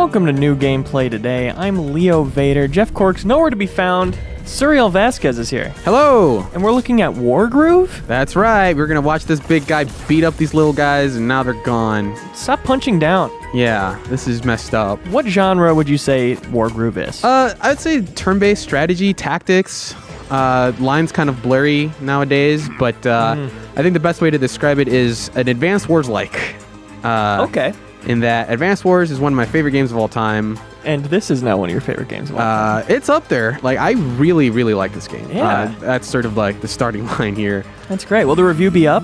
Welcome to New Gameplay Today. I'm Leo Vader. Jeff Cork's nowhere to be found. Suriel Vasquez is here. Hello! And we're looking at Wargroove? That's right. We're going to watch this big guy beat up these little guys, and now they're gone. Stop punching down. Yeah, this is messed up. What genre would you say Wargroove is? I'd say turn-based strategy, tactics. Line's kind of blurry nowadays, but I think the best way to describe it is an Advanced Wars-like. Okay. In that Advanced Wars is one of my favorite games of all time. And this is not one of your favorite games of all time. It's up there. Like, I really, really like this game. Yeah. That's sort of like the starting line here. That's great. Will the review be up?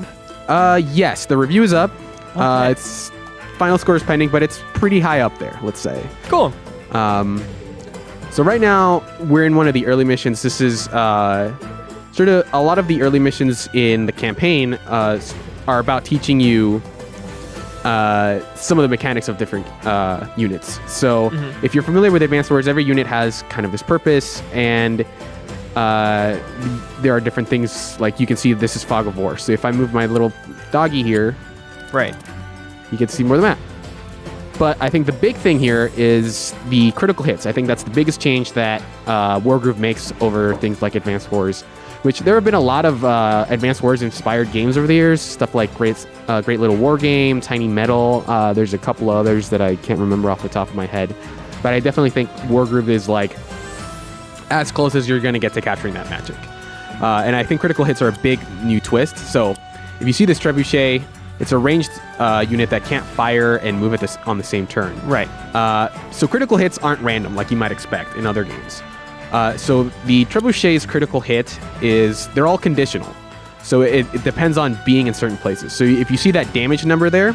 Yes, the review is up. Okay. It's final score is pending, but it's pretty high up there, let's say. Cool. So right now, we're in one of the early missions. This is sort of a lot of the early missions in the campaign are about teaching you some of the mechanics of different units. So if you're familiar with Advanced Wars, every unit has kind of this purpose, and there are different things, like you can see this is Fog of War. So if I move my little doggy here, right, you can see more of the map. But I think the big thing here is the critical hits. I think that's the biggest change that Wargroove makes over things like Advanced Wars, which there have been a lot of Advanced Wars inspired games over the years. Stuff like Great Little War Game, Tiny Metal. There's a couple others that I can't remember off the top of my head. But I definitely think Wargroove is like as close as you're going to get to capturing that magic. And I think critical hits are a big new twist. So if you see this trebuchet, it's a ranged unit that can't fire and move on the same turn. Right. So critical hits aren't random like you might expect in other games. So the trebuchet's critical hit they're all conditional. So it depends on being in certain places. So if you see that damage number there,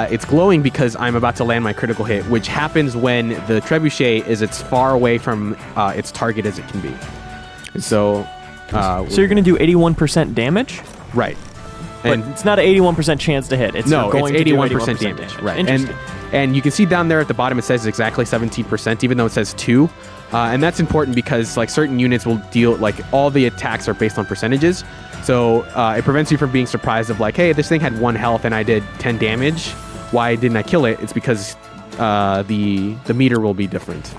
it's glowing because I'm about to land my critical hit, which happens when the trebuchet is as far away from its target as it can be. So you're going to do 81% damage? Right. But it's not an 81% chance to hit. It's 81% damage. Right. Interesting. And you can see down there at the bottom it says exactly 17%, even though it says 2. And that's important because like certain units will deal, like all the attacks are based on percentages. So it prevents you from being surprised of like, hey, this thing had 1 health and I did 10 damage. Why didn't I kill it? It's because the meter will be different.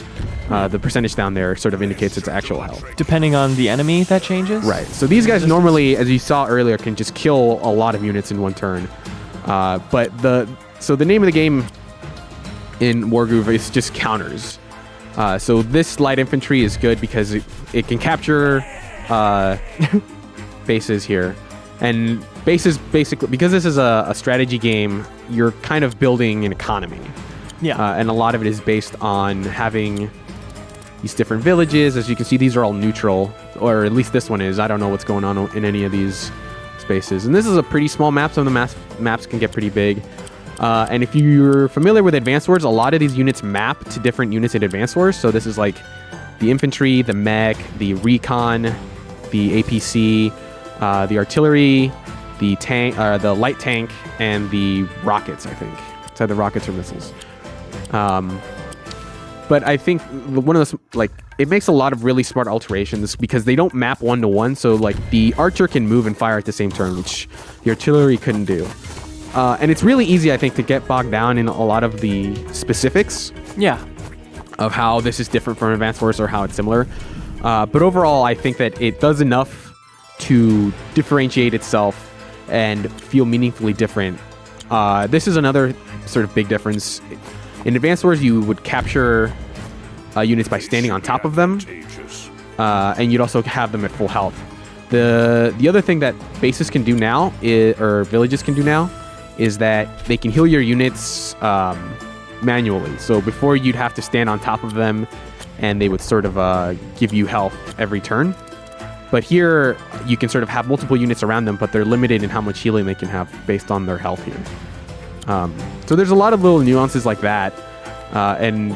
The percentage down there sort of indicates its actual health. Depending on the enemy, that changes? Right. So these guys normally, as you saw earlier, can just kill a lot of units in one turn. But the name of the game in Wargroove is just counters. So this light infantry is good because it can capture bases here. And bases basically, because this is a strategy game, you're kind of building an economy. Yeah. And a lot of it is based on having these different villages. As you can see, these are all neutral, or at least this one is. I don't know what's going on in any of these spaces. And this is a pretty small map. Some of the maps can get pretty big. And if you're familiar with Advanced Wars, a lot of these units map to different units in Advanced Wars. So this is like the infantry, the mech, the recon, the APC, the artillery, the tank, the light tank, and the rockets, I think. It's either rockets or missiles. But I think one of those, like, it makes a lot of really smart alterations because they don't map 1-to-1. So like the archer can move and fire at the same turn, which the artillery couldn't do. And it's really easy, I think, to get bogged down in a lot of the specifics. Yeah. Of how this is different from Advanced Wars or how it's similar. But overall, I think that it does enough to differentiate itself and feel meaningfully different. This is another sort of big difference. In Advanced Wars, you would capture units by standing on top of them, and you'd also have them at full health. The other thing that bases can do now, or villages can do now, is that they can heal your units manually. So before you'd have to stand on top of them, and they would sort of give you health every turn. But here, you can sort of have multiple units around them, but they're limited in how much healing they can have based on their health here. So there's a lot of little nuances like that. And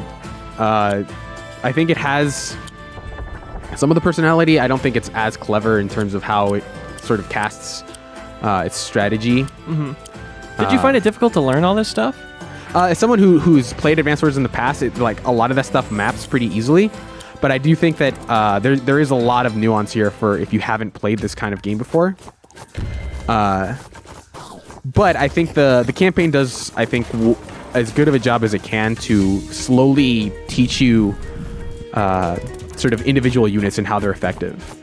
I think it has some of the personality. I don't think it's as clever in terms of how it sort of casts its strategy. Mm-hmm. Did you find it difficult to learn all this stuff? As someone who's played Advanced Wars in the past, like a lot of that stuff maps pretty easily. But I do think that there is a lot of nuance here for if you haven't played this kind of game before. But I think the campaign does, I think, as good of a job as it can to slowly teach you sort of individual units and how they're effective.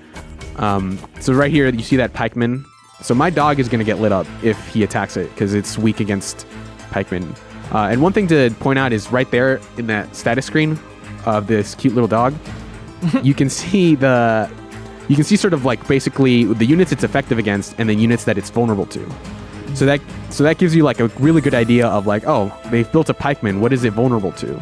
So right here, you see that pikeman. So my dog is going to get lit up if he attacks it because it's weak against pikemen. And one thing to point out is right there in that status screen of this cute little dog, you can see sort of like basically the units it's effective against and the units that it's vulnerable to. So that gives you like a really good idea of like, oh, they've built a pikeman. What is it vulnerable to?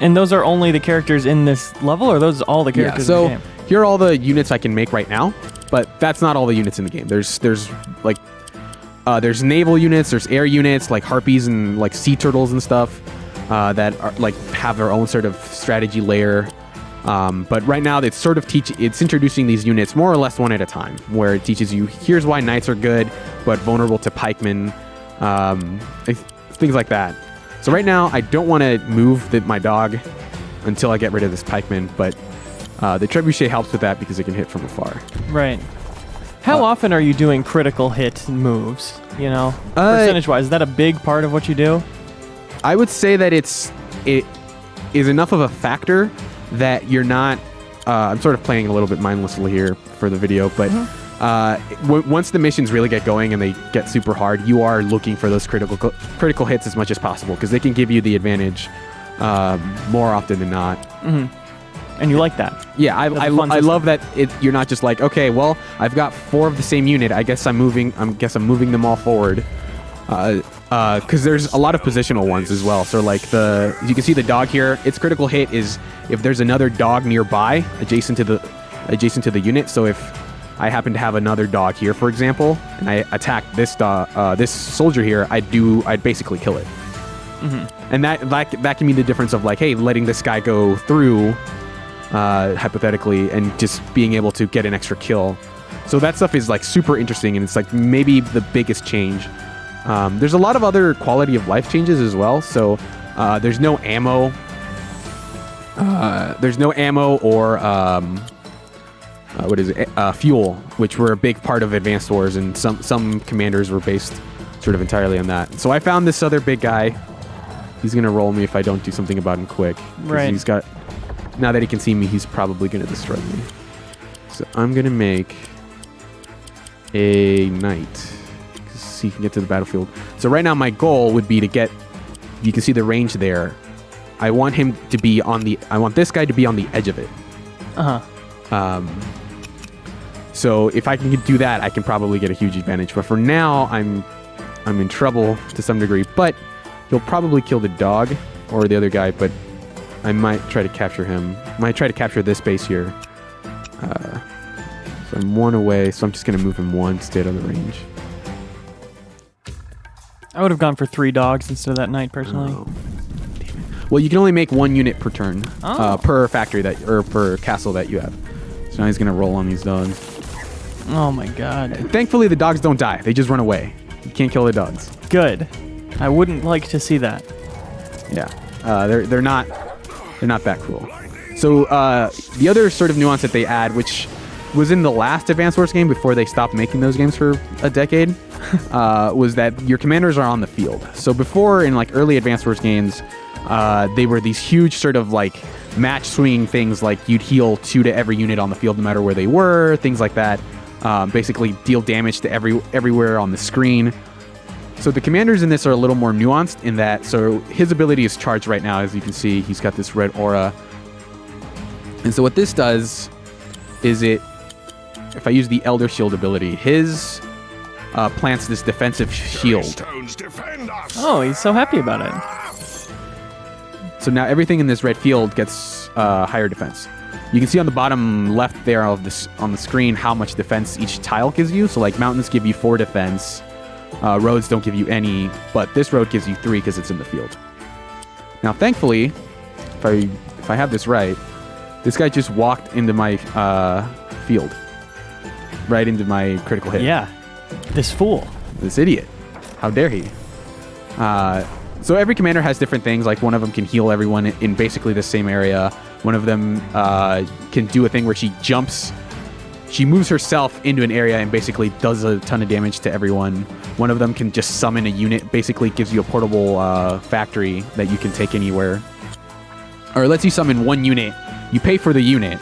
And those are only the characters in this level, or those all the characters in the game? Here are all the units I can make right now, but that's not all the units in the game. There's naval units, there's air units like harpies and like sea turtles and stuff that are like have their own sort of strategy layer. But right now it's introducing these units more or less one at a time, where it teaches you here's why knights are good but vulnerable to pikemen, things like that. So right now I don't want to move my dog until I get rid of this pikeman, but the trebuchet helps with that because it can hit from afar. Right. How often are you doing critical hit moves? You know, percentage-wise, is that a big part of what you do? I would say that it is enough of a factor that you're not. I'm sort of playing a little bit mindlessly here for the video, but once the missions really get going and they get super hard, you are looking for those critical hits as much as possible because they can give you the advantage more often than not. Mm-hmm. And you like that? Yeah, I love that you're not just like, okay, well, I've got 4 of the same unit. I guess I'm moving them all forward. Because there's a lot of positional ones as well. So like you can see the dog here. Its critical hit is if there's another dog nearby adjacent to the unit. So if I happen to have another dog here, for example, and I attack this soldier here, I'd basically kill it. Mm-hmm. And that can be the difference of like, hey, letting this guy go through. Hypothetically, and just being able to get an extra kill. So that stuff is like super interesting, and it's like maybe the biggest change. There's a lot of other quality of life changes as well. So there's no ammo. Or fuel, which were a big part of Advanced Wars, and some commanders were based sort of entirely on that. So I found this other big guy. He's gonna roll me if I don't do something about him quick. Right. Now that he can see me, he's probably going to destroy me. So I'm going to make a knight so he can get to the battlefield. So right now my goal would be to get, you can see the range there. I want this guy to be on the edge of it. Uh-huh. So if I can do that, I can probably get a huge advantage. But for now, I'm in trouble to some degree. But he'll probably kill the dog or the other guy, but I might try to capture him. I might try to capture this base here. So I'm 1 away, so I'm just going to move him 1 to stay out of the range. I would have gone for 3 dogs instead of that knight, personally. Oh, damn it. Well, you can only make 1 unit per turn, per factory or per castle that you have. So now he's going to roll on these dogs. Oh my god. Thankfully, the dogs don't die. They just run away. You can't kill the dogs. Good. I wouldn't like to see that. Yeah. They're not that cruel. So the other sort of nuance that they add, which was in the last Advance Wars game before they stopped making those games for a decade, was that your commanders are on the field. So before, in like early Advance Wars games, they were these huge sort of like match swinging things, like you'd heal 2 to every unit on the field no matter where they were, things like that. Basically deal damage to everywhere on the screen. So the commanders in this are a little more nuanced in that, so his ability is charged right now. As you can see, he's got this red aura. And so what this does is if I use the Elder Shield ability, his plants this defensive shield. Oh, he's so happy about it. So now everything in this red field gets higher defense. You can see on the bottom left there of this on the screen how much defense each tile gives you. So like mountains give you 4 defense. Roads don't give you any, but this road gives you 3 because it's in the field. Now, thankfully, if I have this right, this guy just walked into my field, right into my critical hit. Yeah, this fool, this idiot. How dare he? So every commander has different things. Like one of them can heal everyone in basically the same area. One of them can do a thing where she jumps. She moves herself into an area and basically does a ton of damage to everyone. One of them can just summon a unit, basically gives you a portable factory that you can take anywhere. Or it lets you summon one unit. You pay for the unit,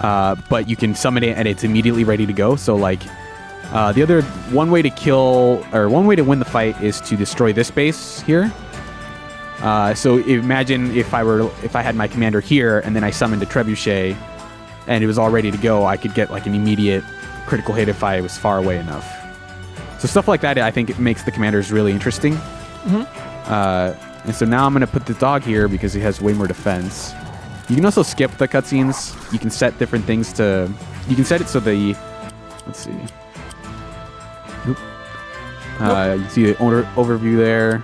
but you can summon it and it's immediately ready to go. So like one way to win the fight is to destroy this base here. So imagine if I had my commander here and then I summoned a trebuchet and it was all ready to go, I could get like an immediate critical hit if I was far away enough. So stuff like that, I think it makes the commanders really interesting. And so now I'm going to put the dog here because he has way more defense. You can also skip the cutscenes. You can set different things to... You can set it so the... Let's see. You can see the overview there.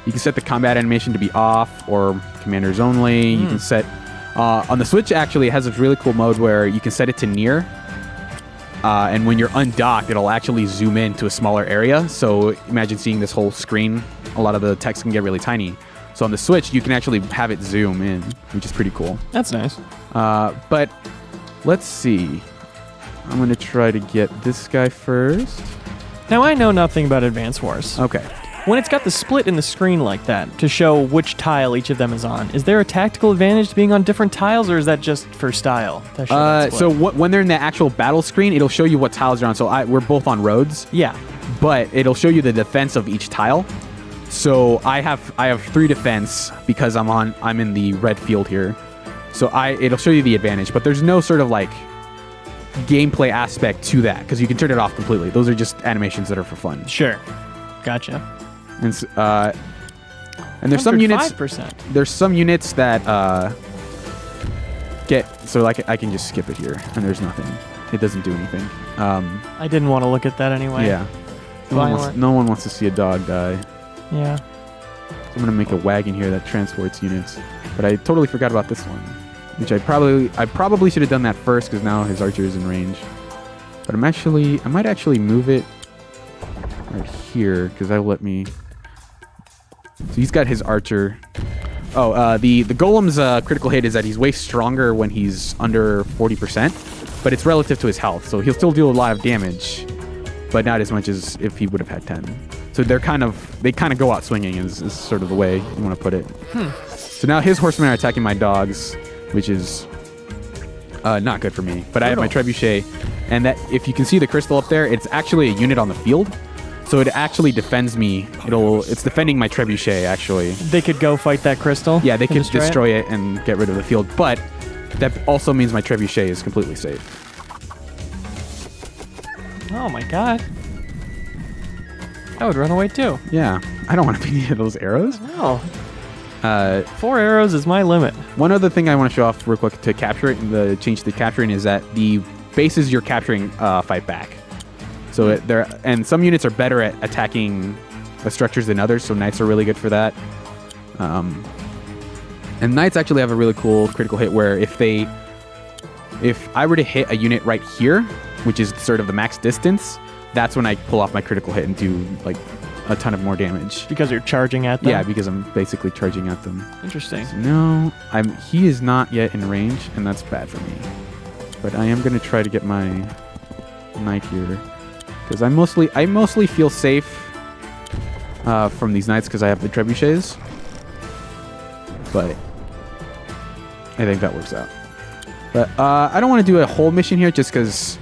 You can set the combat animation to be off or commanders only. You can set... on the Switch, actually, it has this really cool mode where you can set it to near. And when you're undocked, it'll actually zoom in to a smaller area. So imagine seeing this whole screen. A lot of the text can get really tiny. So on the Switch, you can actually have it zoom in, which is pretty cool. That's nice. But let's see. I'm going to try to get this guy first. Now, I know nothing about Advance Wars. Okay. When it's got the split in the screen like that to show which tile each of them is on, is there a tactical advantage to being on different tiles, or is that just for style? So when they're in the actual battle screen, it'll show you what tiles you're on. So we're both on roads. Yeah. But it'll show you the defense of each tile. So I have 3 defense because I'm in the red field here. So it'll show you the advantage, but there's no sort of like gameplay aspect to that because you can turn it off completely. Those are just animations that are for fun. Sure. Gotcha. And there's some units. 5%. There's some units that so like I can just skip it here, and there's nothing. It doesn't do anything. I didn't want to look at that anyway. Yeah. No one wants to see a dog die. Yeah. So I'm gonna make a wagon here that transports units, but I totally forgot about this one, which I probably should have done that first because now his archer is in range. But I might actually move it right here because that'll let me. So he's got his archer. Oh, the golem's critical hit is that he's way stronger when he's under 40%, but it's relative to his health, so he'll still do a lot of damage, but not as much as if he would have had 10. So they kind of go out swinging is sort of the way you want to put it. So now his horsemen are attacking my dogs, which is not good for me. But I have my trebuchet, and that if you can see the crystal up there, it's actually a unit on the field. So it actually defends me. It's defending my trebuchet, actually. They could go fight that crystal? Yeah, they could destroy it and get rid of the field. But that also means my trebuchet is completely safe. Oh my god. I would run away too. Yeah, I don't want to be near those arrows. No. 4 arrows is my limit. One other thing I want to show off real quick to capture it, the change to capturing, is that the bases you're capturing fight back. So and some units are better at attacking the structures than others. So knights are really good for that. And knights actually have a really cool critical hit where if I were to hit a unit right here, which is sort of the max distance, that's when I pull off my critical hit and do like a ton of more damage. Because you're charging at them? Yeah, because I'm basically charging at them. Interesting. So no, he is not yet in range, and that's bad for me. But I am going to try to get my knight here. Because I mostly feel safe from these knights because I have the trebuchets. But I think that works out. But I don't want to do a whole mission here just because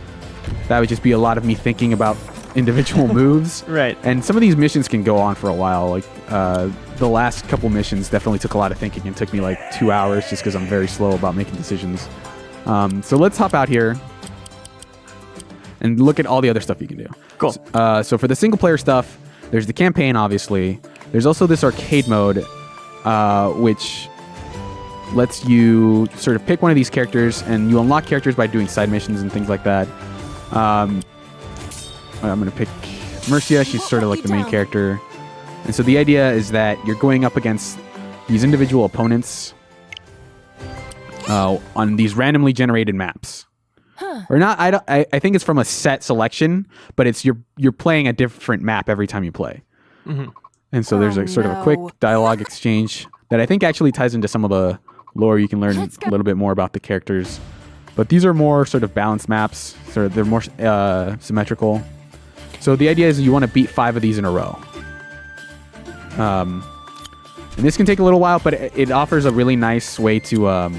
that would just be a lot of me thinking about individual moves. Right. And some of these missions can go on for a while. Like the last couple missions definitely took a lot of thinking and took me like 2 hours just because I'm very slow about making decisions. So let's hop out here and look at all the other stuff you can do. Cool. So for the single player stuff, there's the campaign, obviously. There's also this arcade mode, which lets you sort of pick one of these characters, and you unlock characters by doing side missions and things like that. I'm going to pick Mercia. She's sort of like the main character. And so the idea is that you're going up against these individual opponents on these randomly generated maps. Or not, I think it's from a set selection, but it's you're playing a different map every time you play. Mm-hmm. And so there's a sort of a quick dialogue exchange that I think actually ties into some of the lore. You can learn a little bit more about the characters. But these are more sort of balanced maps. So they're more symmetrical. So the idea is you want to beat 5 of these in a row. And this can take a little while, but it offers a really nice way to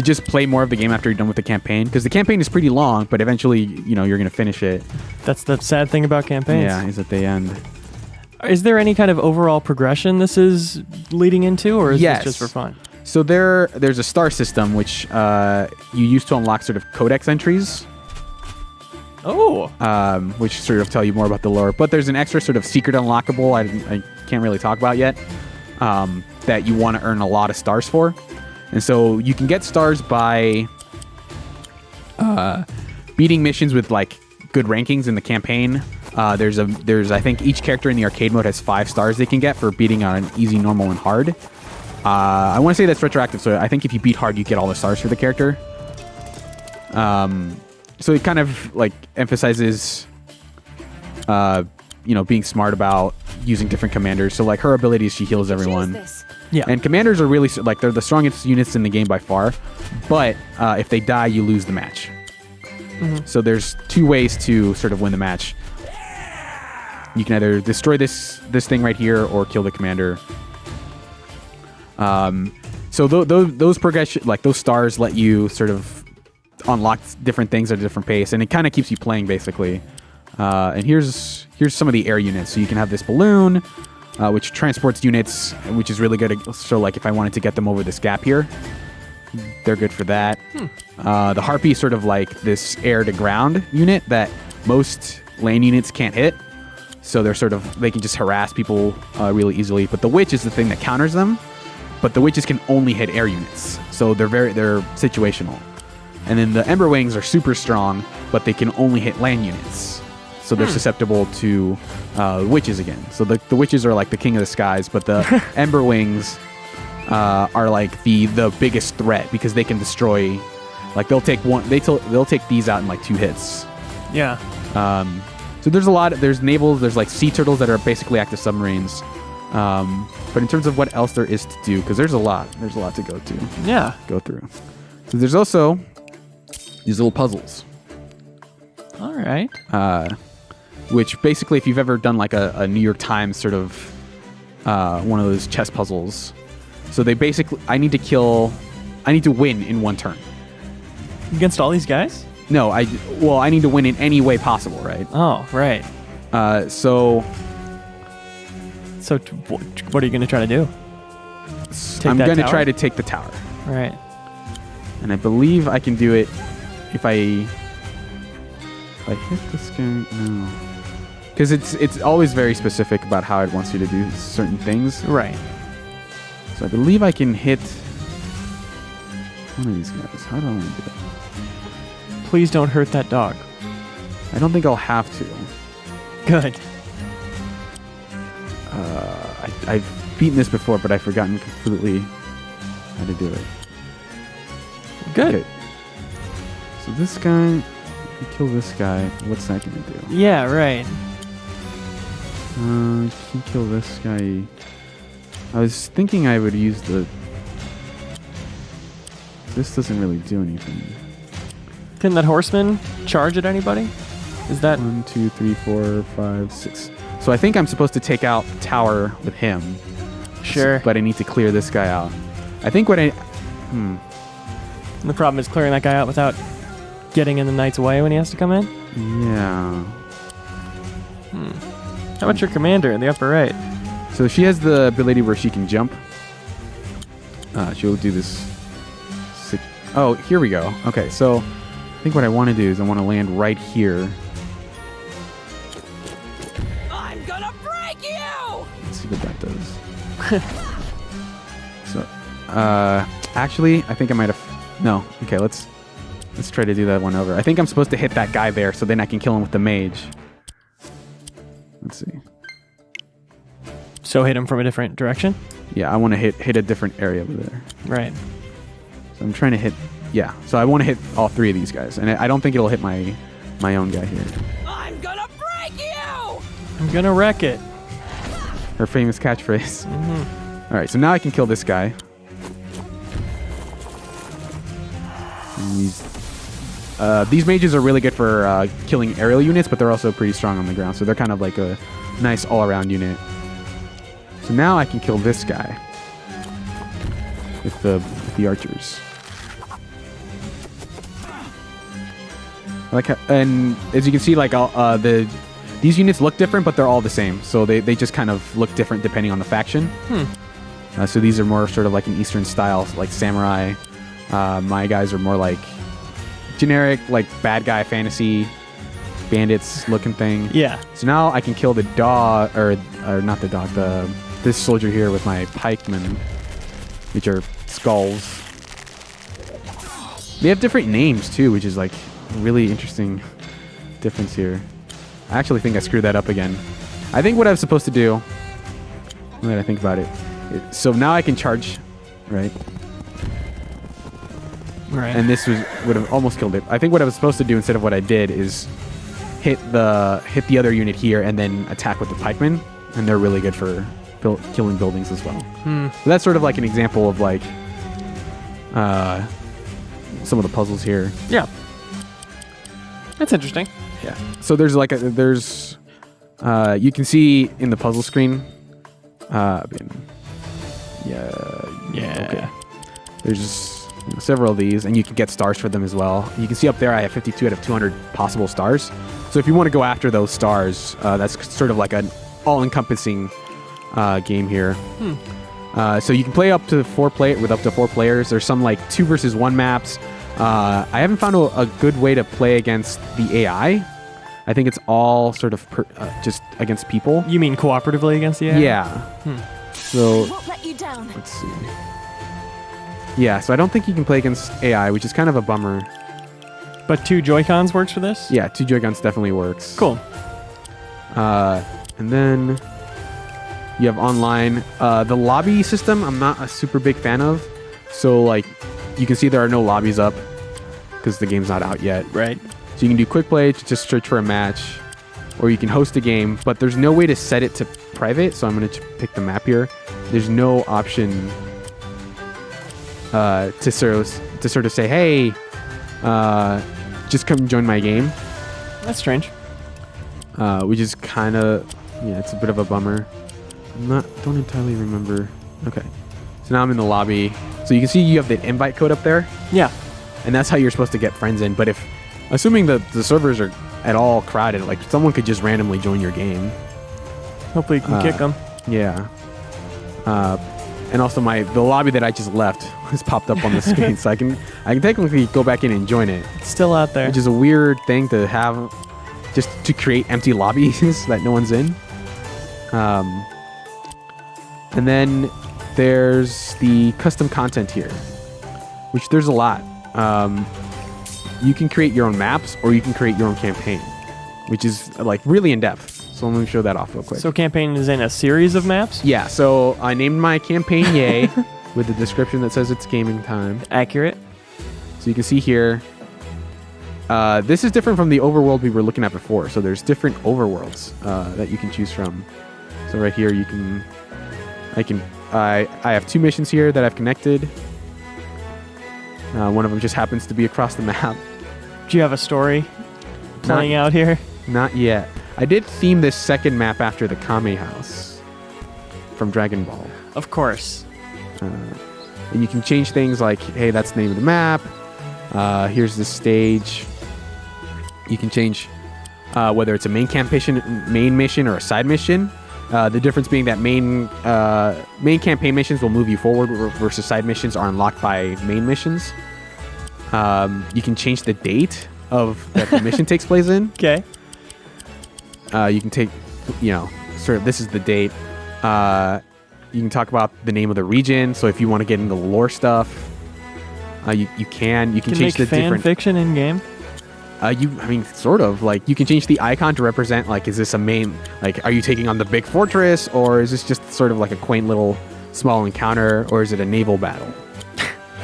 just play more of the game after you're done with the campaign. Because the campaign is pretty long, but eventually, you know, you're going to finish it. That's the sad thing about campaigns. Yeah, is that they end. Is there any kind of overall progression this is leading into, or is this just for fun? So there's a star system, which you use to unlock sort of codex entries. Oh. Which sort of tell you more about the lore. But there's an extra sort of secret unlockable I can't really talk about yet that you want to earn a lot of stars for. And so you can get stars by beating missions with like good rankings in the campaign. There's I think each character in the arcade mode has 5 stars they can get for beating on easy, normal, and hard. I want to say that's retroactive, so I think if you beat hard, you get all the stars for the character. So it kind of like emphasizes, being smart about using different commanders. So like her abilities, she heals everyone. Yeah. And commanders are really like they're the strongest units in the game by far. But if they die, you lose the match. Mm-hmm. So there's 2 ways to sort of win the match. You can either destroy this thing right here or kill the commander. So those progression, like those stars, let you sort of unlock different things at a different pace, and it kind of keeps you playing basically. And here's some of the air units. So you can have this balloon, which transports units, which is really good. So like if I wanted to get them over this gap here, they're good for that. The harpy is sort of like this air to ground unit that most land units can't hit. So they can just harass people really easily. But the witch is the thing that counters them. But the witches can only hit air units, so they're situational. And then the Ember Wings are super strong, but they can only hit land units, so they're susceptible to witches again. So the witches are like the king of the skies, but the Ember Wings are like the biggest threat because they can destroy. Like they'll take these out in like 2 hits. Yeah. So there's a lot. There's navals. There's like sea turtles that are basically active submarines. But in terms of what else there is to do, because there's a lot to go through. So there's also these little puzzles. All right. Which basically, if you've ever done like a New York Times sort of one of those chess puzzles, so they basically, I need to win in 1 turn. Against all these guys? No, I need to win in any way possible, right? Oh, right. So what are you going to try to do? I'm going to try to take the tower. Right. And I believe I can do it if I hit this guy. No. Because it's always very specific about how it wants you to do certain things. Right. So I believe I can hit one of these guys. How do I want to do that? Please don't hurt that dog. I don't think I'll have to. Good. I've beaten this before, but I've forgotten completely how to do it. Good. Okay. So this guy, if you kill this guy, what's that going to do? Yeah, right. You can kill this guy. I was thinking I would use this doesn't really do anything. Can that horseman charge at anybody? Is that 1, 2, 3, 4, 5, 6? So I think I'm supposed to take out the tower with him. Sure. But I need to clear this guy out. I think And the problem is clearing that guy out without getting in the knight's way when he has to come in? Yeah. How about your commander in the upper right? So she has the ability where she can jump. She'll do this. Oh, here we go. Okay, so I think what I want to do is I want to land right here. I'm gonna break you! Let's see what that does. So, actually, I think I might have. No. Okay, let's try to do that one over. I think I'm supposed to hit that guy there, so then I can kill him with the mage. Let's see. So hit him from a different direction? Yeah, I want to hit a different area over there. Right. So I'm trying to hit. Yeah, so I want to hit all 3 of these guys, and I don't think it'll hit my own guy here. I'm gonna break you! I'm gonna wreck it. Her famous catchphrase. Mm-hmm. All right, so now I can kill this guy. And he's these mages are really good for killing aerial units, but they're also pretty strong on the ground. So they're kind of like a nice all-around unit. So now I can kill this guy with the archers. And as you can see, like these units look different, but they're all the same. So they just kind of look different depending on the faction. So these are more sort of like an Eastern style, like samurai. My guys are more like generic, like bad guy fantasy bandits looking thing. Yeah. So now I can kill the dog, or not the dog, this soldier here with my pikemen, which are skulls. They have different names too, which is like really interesting difference here. I actually think I screwed that up again. I think what I was supposed to do, now that I think about it, so now I can charge, right? Right. And this would have almost killed it. I think what I was supposed to do instead of what I did is hit the other unit here and then attack with the pikemen, and they're really good for killing buildings as well. So that's sort of like an example of like some of the puzzles here. Yeah. That's interesting. Yeah. So there's like you can see in the puzzle screen. Okay. There's several of these, and you can get stars for them as well. You can see up there I have 52 out of 200 possible stars. So if you want to go after those stars, that's sort of like an all-encompassing game here. So you can play up to 4 players. There's some like 2 versus 1 maps. I haven't found a good way to play against the AI. I think it's all sort of just against people. You mean cooperatively against the AI? Yeah. So Won't let you down. let's see. Yeah, so I don't think you can play against AI, which is kind of a bummer. But 2 Joy-Cons works for this? Yeah, 2 Joy-Cons definitely works. Cool. And then you have online. The lobby system, I'm not a super big fan of. So, like, you can see there are no lobbies up because the game's not out yet. Right. So you can do quick play to just search for a match, or you can host a game, but there's no way to set it to private, so I'm going to pick the map here. There's no option to sort of say, hey, just come join my game. That's strange. Which is kind of, yeah, it's a bit of a bummer. Don't entirely remember. Okay. So now I'm in the lobby. So you can see you have the invite code up there. Yeah. And that's how you're supposed to get friends in. But assuming the servers are at all crowded, like someone could just randomly join your game. Hopefully you can kick them. Yeah. And also the lobby that I just left has popped up on the screen, so I can technically go back in and join it. It's still out there. Which is a weird thing to have, just to create empty lobbies that no one's in. And then there's the custom content here, which there's a lot. You can create your own maps, or you can create your own campaign, which is like really in depth. So let me show that off real quick. So campaign is in a series of maps? Yeah, so I named my campaign Yay with the description that says it's gaming time. Accurate. So you can see here, this is different from the overworld we were looking at before. So there's different overworlds that you can choose from. So right here, I have 2 missions here that I've connected. One of them just happens to be across the map. Do you have a story playing out here? Not yet. I did theme this second map after the Kame House from Dragon Ball. Of course. And you can change things like, hey, that's the name of the map. Here's the stage. You can change whether it's a main mission or a side mission. The difference being that main campaign missions will move you forward versus side missions are unlocked by main missions. You can change the date that the mission takes place in. Okay. You can take, sort of, this is the date. You can talk about the name of the region. So if you want to get into the lore stuff, you can. You can change the fan different fiction in game. Sort of. Like, you can change the icon to represent, like, is this a main, like, are you taking on the big fortress, or is this just sort of like a quaint little small encounter, or is it a naval battle?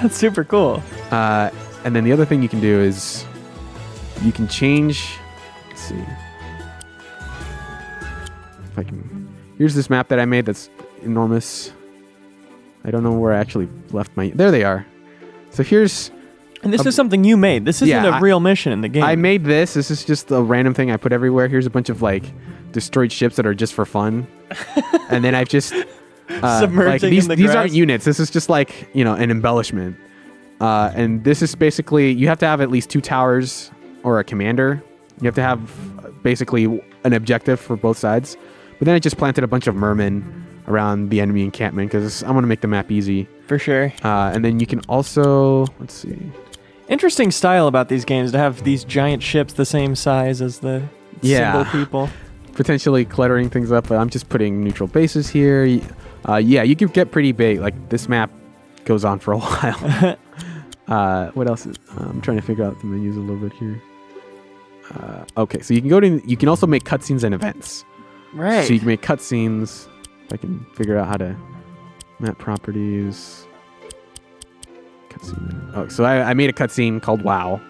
That's super cool. And then the other thing you can do is you can change. Let's see. If I can. Here's this map that I made that's enormous. I don't know where I actually left my. There they are. So here's And this is something you made. This isn't Yeah, a real mission in the game. I made this. This is just a random thing I put everywhere. Here's a bunch of like destroyed ships that are just for fun. And then I've just Submerging these, in the these grass. aren't units. This is just like, an embellishment. And this is basically, you have to have at least 2 towers or a commander. You have to have basically an objective for both sides. But then I just planted a bunch of mermen around the enemy encampment because I want to make the map easy. For sure. And then you can also, let's see. Interesting style about these games to have these giant ships the same size as the single people. Potentially cluttering things up, but I'm just putting neutral bases here. Yeah, you can get pretty big. Like this map goes on for a while. What else? I'm trying to figure out the menus a little bit here. Okay, so you can also make cutscenes and events. Right. So you can make cutscenes. If I can figure out how to map properties. Cutscene. Oh, so I made a cutscene called WoW.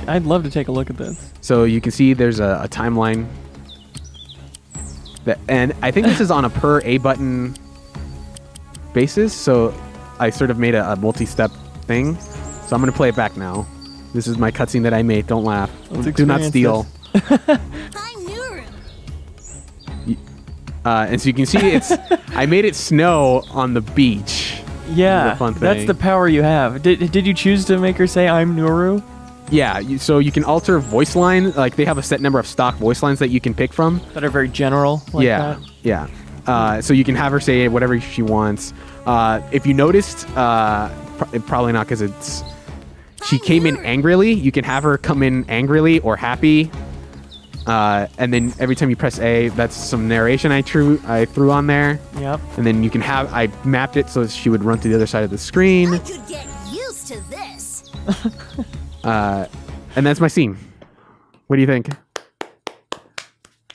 I'd love to take a look at this. So you can see there's a timeline. And I think this is on a per A button basis. So I sort of made a multi-step thing. So I'm going to play it back now. This is my cutscene that I made. Don't laugh. Let's Do not experience steal. I'm Nuru. And so you can see I made it snow on the beach. Yeah, The fun that's thing. the power you have. Did you choose to make her say I'm Nuru? Yeah, so you can alter voice line. Like they have a set number of stock voice lines that you can pick from. That are very general like yeah, that? yeah. So you can have her say whatever she wants. If you noticed, probably not because she came in angrily. You can have her come in angrily or happy. And then every time you press A, that's some narration I threw on there. Yep. And then you can I mapped it so she would run to the other side of the screen. I could get used to this. And that's my scene. What do you think?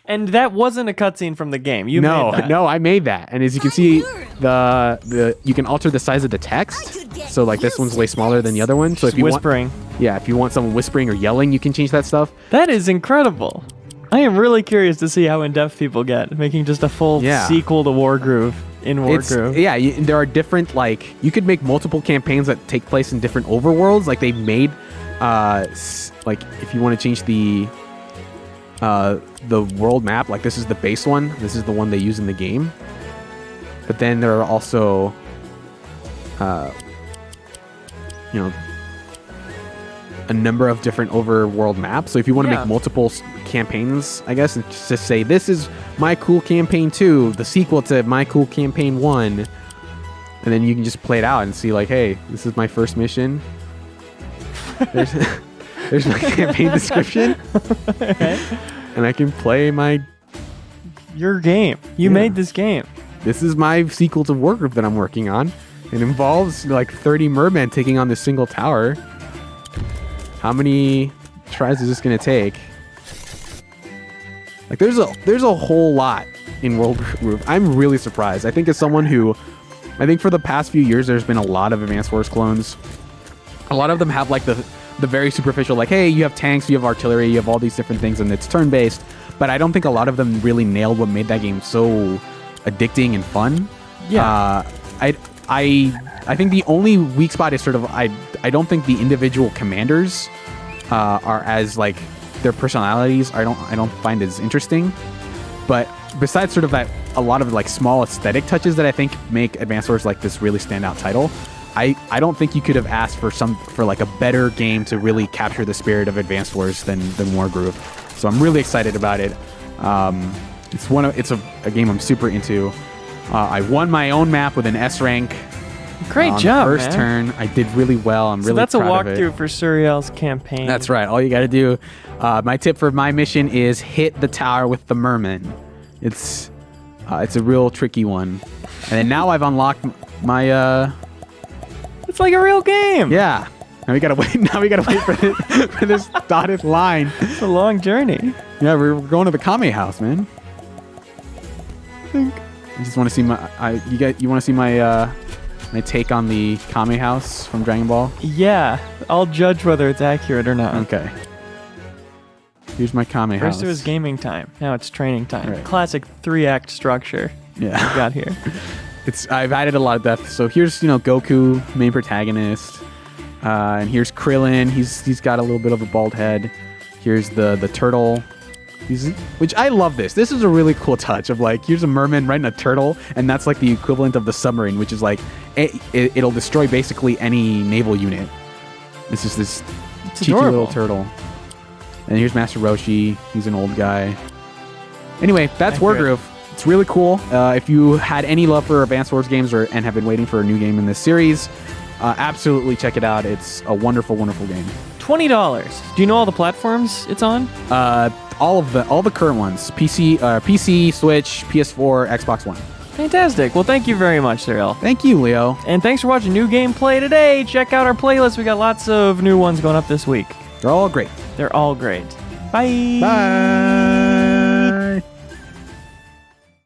And that wasn't a cutscene from the game. You made that. No, I made that. And as you can see, you can alter the size of the text. So like this one's way smaller than the other one. So if you Whispering. if you want someone whispering or yelling, you can change that stuff. That is incredible. I am really curious to see how in-depth people get, making just a full sequel to Wargroove in Wargroove. There are different, you could make multiple campaigns that take place in different overworlds. Like they made, if you want to change the world map, like this is the base one. This is the one they use in the game. But then there are also, a number of different overworld maps. So if you want to make multiple campaigns, I guess, and just say, this is My Cool Campaign 2, the sequel to My Cool Campaign 1. And then you can just play it out and see hey, this is my first mission. There's my campaign description. And I can play Your game. You made this game. This is my sequel to Wargroove that I'm working on. It involves 30 mermen taking on this single tower. How many tries is this going to take? There's a whole lot in Wargroove. I'm really surprised. I think as someone who, for the past few years, there's been a lot of Advanced Wars clones. A lot of them have the very superficial, hey, you have tanks, you have artillery, you have all these different things, and it's turn-based. But I don't think a lot of them really nailed what made that game so addicting and fun. Yeah. I think the only weak spot is I don't think the individual commanders are as their personalities I don't find as interesting. But besides that, a lot of small aesthetic touches that I think make Advanced Wars this really standout title. I don't think you could have asked for a better game to really capture the spirit of Advanced Wars than Wargroove. So I'm really excited about it. It's a game I'm super into. I won my own map with an S rank. Great job, first man. turn. I did really well. I'm really that's a proud of it. walkthrough for Suriel's campaign. That's right. All you got to do. My tip for my mission is hit the tower with the merman. It's a real tricky one. And then now I've unlocked my. It's like a real game. Yeah. Now we gotta wait. Now we gotta wait for this dotted line. It's a long journey. Yeah, we're going to the Kame house, man. You just want to see you want to see my take on the Kame house from Dragon Ball? Yeah, I'll judge whether it's accurate or not. Okay. Here's my Kame house. First it was gaming time. Now it's training time. Right. Classic 3-act structure. Yeah. We got here. I've added a lot of depth. So here's Goku, main protagonist. And here's Krillin. He's got a little bit of a bald head. Here's the turtle. Which I love this. This is a really cool touch of like, here's a merman riding a turtle, and that's like the equivalent of the submarine, which is like, it'll destroy basically any naval unit. It's just this cheeky little turtle. And here's Master Roshi. He's an old guy. Anyway, that's Wargroove. It's really cool. If you had any love for Advance Wars games and have been waiting for a new game in this series, absolutely check it out. It's a wonderful, wonderful game. $20. Do you know all the platforms it's on? All the current ones: PC, Switch, PS4, Xbox One. Fantastic. Well, thank you very much, Suriel. Thank you, Leo. And thanks for watching New Gameplay today. Check out our playlist. We got lots of new ones going up this week. They're all great. They're all great. Bye. Bye.